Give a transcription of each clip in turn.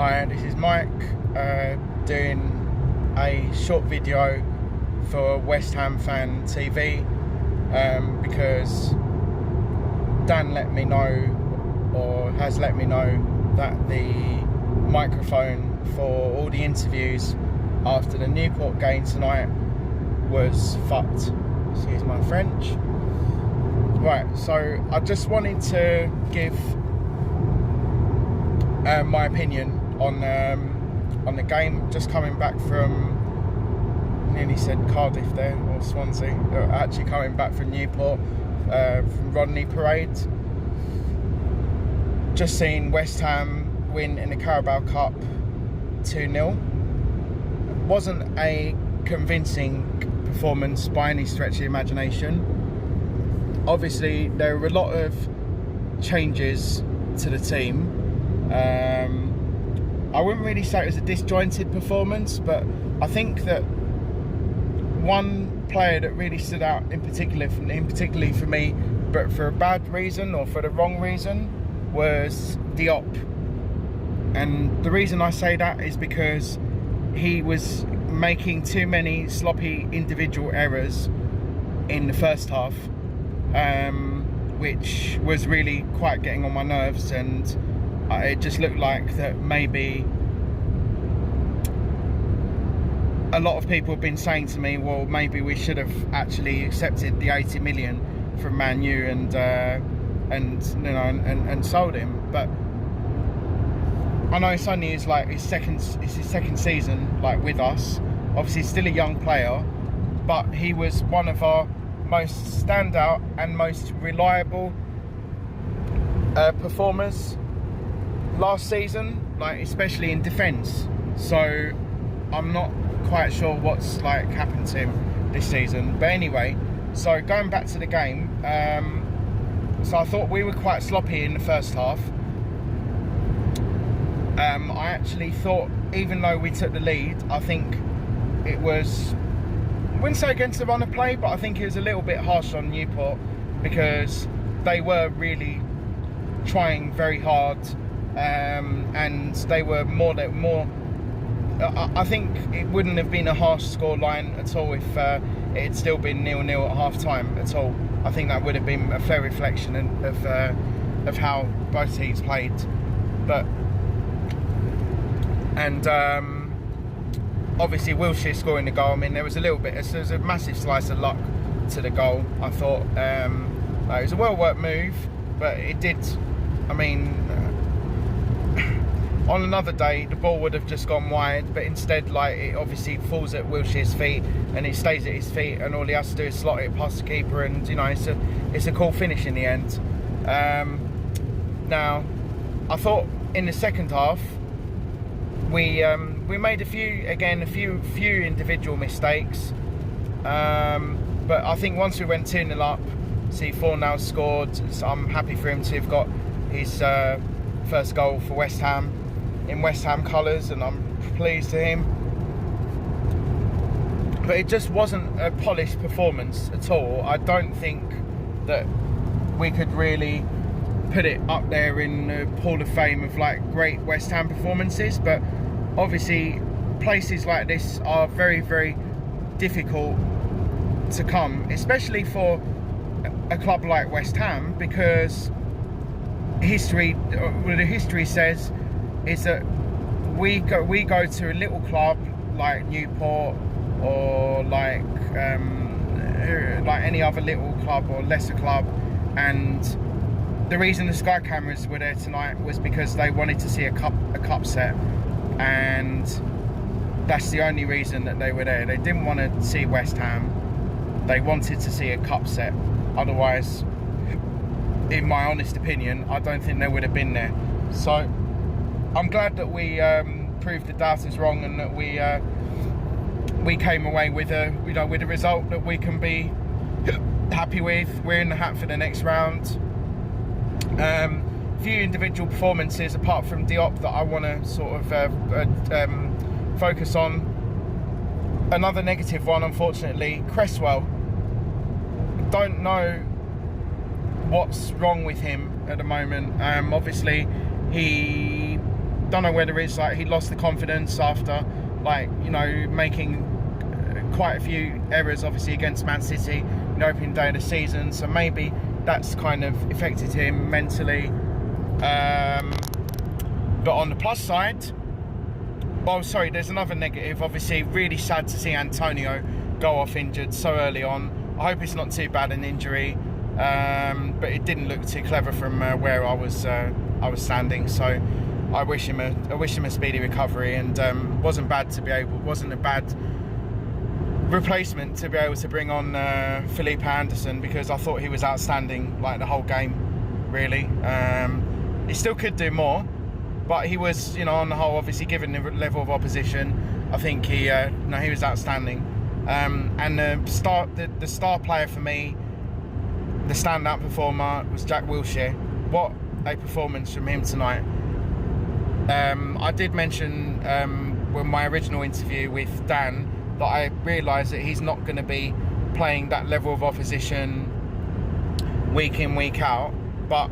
Hi, this is Mike doing a short video for West Ham Fan TV because Dan let me know, or has let me know, that the microphone for all the interviews after the Newport game tonight was fucked. Excuse my French. Right, so I just wanted to give my opinion on the game. Just coming back from, nearly said Cardiff there, or Swansea, actually coming back from Newport, from Rodney Parade. Just seen West Ham win in the Carabao Cup 2-0. Wasn't a convincing performance by any stretch of the imagination. Obviously there were a lot of changes to the team. I wouldn't really say it was a disjointed performance, but I think that one player that really stood out particularly for me, but for a bad reason or for the wrong reason, was Diop. And the reason I say that is because he was making too many sloppy individual errors in the first half, which was really quite getting on my nerves, and it just looked like that maybe a lot of people have been saying to me, well, maybe we should have actually accepted the 80 million from Man U and sold him. But I know it's only his second season with us. Obviously, he's still a young player, but he was one of our most standout and most reliable performers last season, especially in defence. So I'm not quite sure what's happened to him this season. But anyway, so going back to the game, so I thought we were quite sloppy in the first half. I actually thought, even though we took the lead, I think it was, I wouldn't say against the run of play, but I think it was a little bit harsh on Newport, because they were really trying very hard, and they were more. I think it wouldn't have been a harsh score line at all if it had still been 0-0 at half time at all. I think that would have been a fair reflection of how both teams played. But obviously Wilshere scoring the goal, I mean, there was a massive slice of luck to the goal. I thought it was a well worked move, but it did, I mean, on another day the ball would have just gone wide, but instead it obviously falls at Wilshere's feet and it stays at his feet, and all he has to do is slot it past the keeper, and it's a cool finish in the end. Now I thought in the second half we made a few individual mistakes, but I think once we went 2-0 up, C4 now scored, so I'm happy for him to have got his first goal for West Ham in West Ham colours, and I'm pleased to him. But it just wasn't a polished performance at all. I don't think that we could really put it up there in the Hall of Fame of great West Ham performances, but obviously places like this are very, very difficult to come, especially for a club like West Ham, because the history says is that we go to a little club like Newport, or like any other little club or lesser club, and the reason the Sky cameras were there tonight was because they wanted to see a cup set, and that's the only reason that they were there. They didn't want to see West Ham, they wanted to see a cup set. Otherwise, in my honest opinion, I don't think they would have been there. So I'm glad that we proved the doubters wrong, and that we came away with a result that we can be happy with. We're in the hat for the next round. Few individual performances apart from Diop that I want to sort of focus on. Another negative one, unfortunately, Cresswell. Don't know what's wrong with him at the moment. Obviously he don't know whether it's like he lost the confidence after, like, you know, making quite a few errors, obviously, against Man City in the opening day of the season. So maybe that's kind of affected him mentally. But on the plus side, well, sorry, there's another negative. Obviously, really sad to see Antonio go off injured so early on. I hope it's not too bad an injury, but it didn't look too clever from where I was standing. So I wish him a speedy recovery, and wasn't a bad replacement to be able to bring on Felipe Anderson, because I thought he was outstanding like the whole game, really. He still could do more, but he was, you know, on the whole, obviously, given the level of opposition, I think he was outstanding. And the star player for me, the standout performer, was Jack Wilshere. What a performance from him tonight. I did mention when my original interview with Dan that I realised that he's not going to be playing that level of opposition week in, week out, but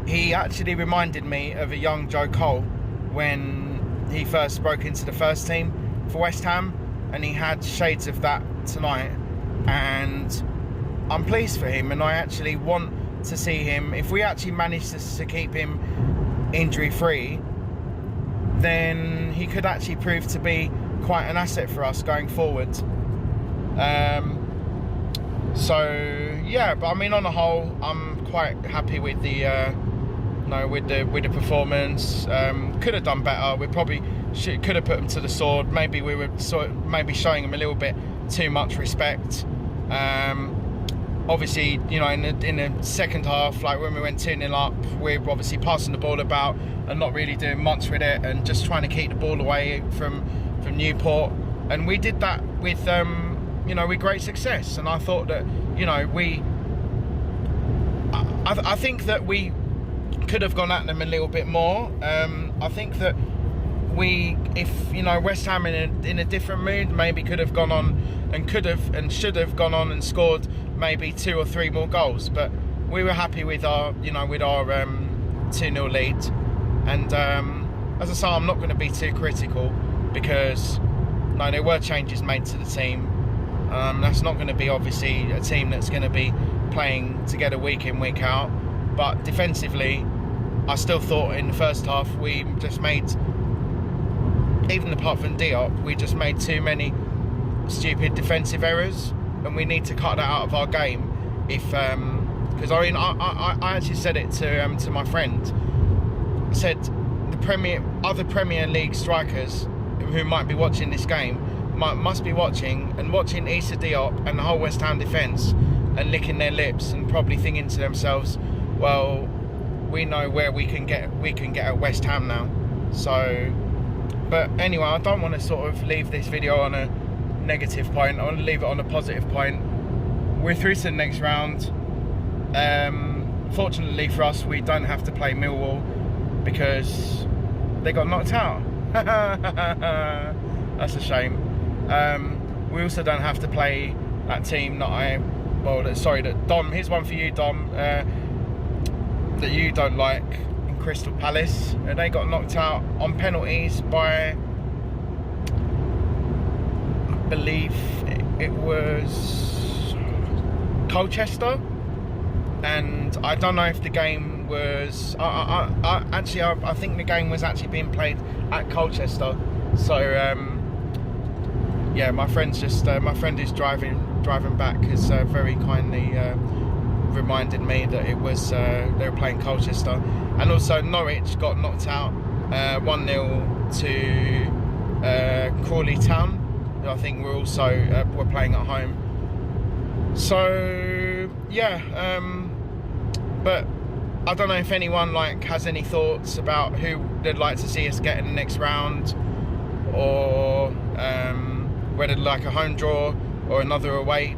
he actually reminded me of a young Joe Cole when he first broke into the first team for West Ham, and he had shades of that tonight, and I'm pleased for him, and I actually want to see him, if we actually manage to keep him injury free, then he could actually prove to be quite an asset for us going forward. So yeah, but I mean, on the whole, I'm quite happy with the with the performance. Could have done better. We probably could have put him to the sword. Maybe we were maybe showing him a little bit too much respect. Obviously, you know, in the second half, like when we went 2-0 up, we're obviously passing the ball about and not really doing much with it, and just trying to keep the ball away from Newport. And we did that with with great success. And I thought that, you know, I think that we could have gone at them a little bit more. I think that if West Ham in a different mood, maybe could have gone on and should have gone on and scored maybe 2 or 3 more goals. But we were happy with our 2-0 lead. And as I say, I'm not going to be too critical, because there were changes made to the team. That's not going to be obviously a team that's going to be playing together week in, week out. But defensively, I still thought in the first half we just made, even apart from Diop, we just made too many stupid defensive errors, and we need to cut that out of our game. Because I actually said it to my friend. I said other Premier League strikers who might be watching this game must be watching Issa Diop and the whole West Ham defence and licking their lips and probably thinking to themselves, well, we know where we can get at West Ham now. So, but anyway, I don't want to sort of leave this video on a negative point. I want to leave it on a positive point. We're through to the next round. Fortunately for us, we don't have to play Millwall because they got knocked out. That's a shame. We also don't have to play that team that Dom, here's one for you, Dom, that you don't like, in Crystal Palace. They got knocked out on penalties by, I believe it was Colchester, and I don't know if the game was, I think the game was actually being played at Colchester. So yeah, my friend who's driving back has very kindly reminded me that it was they were playing Colchester. And also Norwich got knocked out 1-0 to Crawley Town, who I think were playing at home. So yeah, but I don't know if anyone has any thoughts about who they'd like to see us get in the next round, or whether like a home draw or another away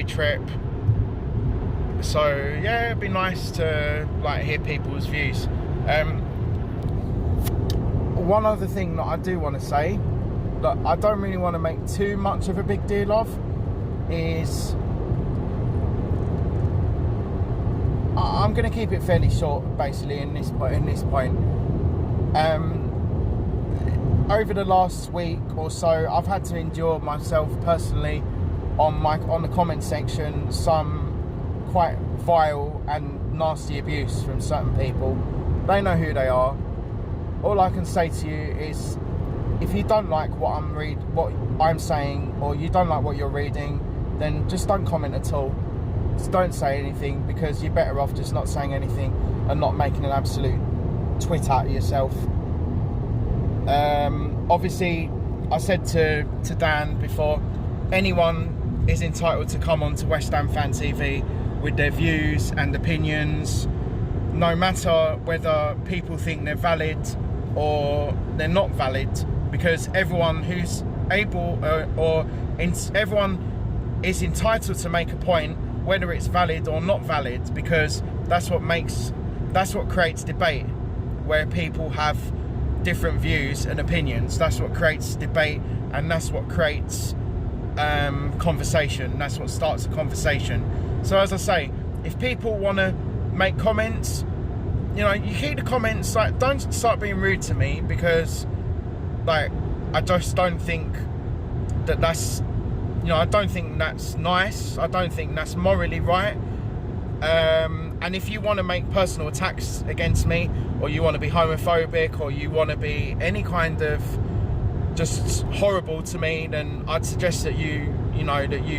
trip. So yeah, it'd be nice to hear people's views. One other thing that I do want to say that I don't really want to make too much of a big deal of is, I'm going to keep it fairly short basically in this point. Over the last week or so, I've had to endure myself personally on the comment section some quite vile and nasty abuse from certain people. They know who they are. All I can say to you is, if you don't like what I'm saying, or you don't like what you're reading, then just don't comment at all. Just don't say anything, because you're better off just not saying anything and not making an absolute twit out of yourself. Obviously, I said to Dan before, anyone is entitled to come on to West Ham Fan TV with their views and opinions, no matter whether people think they're valid or they're not valid, because everyone who's able everyone is entitled to make a point, whether it's valid or not valid, because that's what creates debate, where people have different views and opinions. That's what creates debate, and that's what creates conversation. That's what starts a conversation. So as I say, if people want to make comments, you know, you keep the comments. Like, don't start being rude to me, because like, I just don't think that's, you know, I don't think that's nice. I don't think that's morally right. And if you want to make personal attacks against me, or you want to be homophobic, or you want to be any kind of just horrible to me, then I'd suggest that you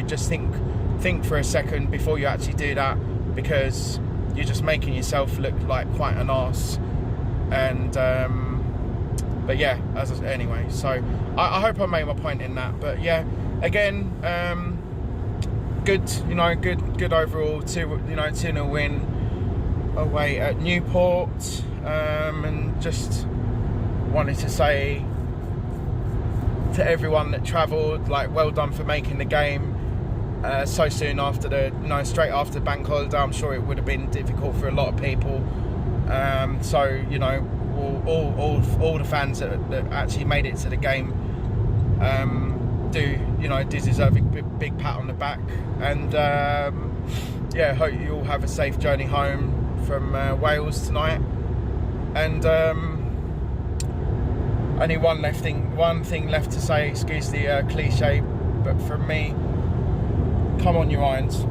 just think for a second before you actually do that, because you're just making yourself look like quite an arse. And but yeah, anyway, so I hope I made my point in that. But yeah, again, good overall. 2-0 win away at Newport, and just wanted to say to everyone that travelled, like, well done for making the game so soon after straight after bank holiday. I'm sure it would have been difficult for a lot of people. So, you know, all the fans that actually made it to the game do deserve a big pat on the back. And yeah, hope you all have a safe journey home from Wales tonight. And only one thing left to say, excuse the cliche, but from me, come on, you Irons.